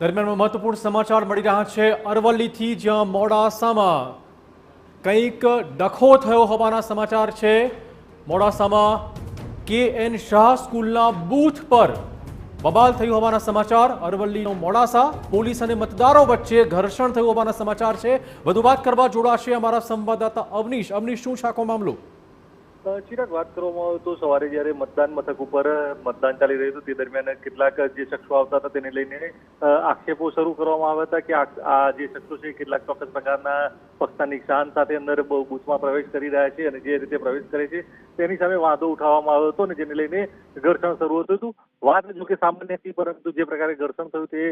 દરમિયાન મહત્વપૂર્ણ સમાચાર મળી રહ્યા છે અરવલ્લીથી, જ્યાં મોડાસામાં કંઈક ડખો થયો હોવાના સમાચાર છે। મોડાસામાં KN શાહ સ્કૂલના બૂથ પર બબાલ થયું હોવાના સમાચાર। અરવલ્લીનો મોડાસા, પોલીસ અને મતદારો વચ્ચે ઘર્ષણ થયું હોવાના સમાચાર છે। વધુ વાત કરવા જોડાશે અમારા સંવાદદાતા અવનીશ। અવનીશ, શું છે આખો મામલો? ચિરાગ, વાત કરવામાં આવે તો સવારે જ્યારે મતદાન મથક ઉપર મતદાન ચાલી રહ્યું હતું તે દરમિયાન કેટલાક જે શખ્સો આવતા હતા તેને લઈને આક્ષેપો શરૂ કરવામાં આવ્યા હતા કે આ જે શખ્સો છે કેટલાક ચોક્કસ પ્રકારના પક્ષના નિશાન સાથે અંદર બૂથમાં પ્રવેશ કરી રહ્યા છે અને જે રીતે પ્રવેશ કરે છે તેની સામે વાંધો ઉઠાવવામાં આવ્યો હતો અને જેને લઈને ઘર્ષણ શરૂ થયું હતું। વાત જો કે સામાન્ય હતી, પરંતુ જે પ્રકારે ઘર્ષણ થયું તે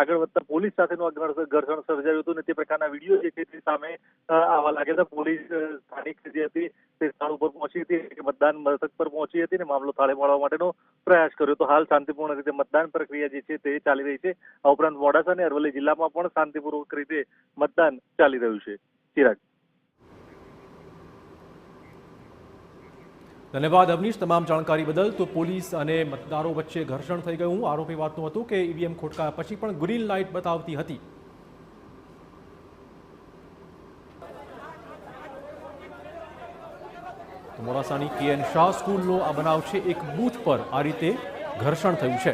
આગળ વધતા પોલીસ સાથેનું ઘર્ષણ સર્જાયું હતું અને તે પ્રકારના વિડીયો જે છે તે સામે આવવા લાગ્યા હતા। પોલીસ સ્થાનિક જે હતી તે સ્થળ ઉપર પહોંચી હતી, મતદાન મથક પર પહોંચી હતી અને મામલો થાળે પાડવા માટેનો પ્રયાસ કર્યો તો હાલ શાંતિપૂર્ણ રીતે મતદાન પ્રક્રિયા જે છે તે ચાલી રહી છે। આ ઉપરાંત મોડાસા અને અરવલ્લી જિલ્લામાં પણ શાંતિપૂર્વક રીતે મતદાન ચાલી રહ્યું છે। ચિરાગ। ધન્યવાદ અવનીશ, તમામ જાણકારી બદલ। તો પોલીસ અને મતદારો વચ્ચે ઘર્ષણ થઈ ગયું। આરોપી વાતનું હતું કે ઈવીએમ ખોટકાયા પછી પણ ગ્રીન લાઇટ બતાવતી હતી। મોડાસાની KN શાહ સ્કૂલનો આ બનાવ છે। એક બૂથ પર આ રીતે ઘર્ષણ થયું છે।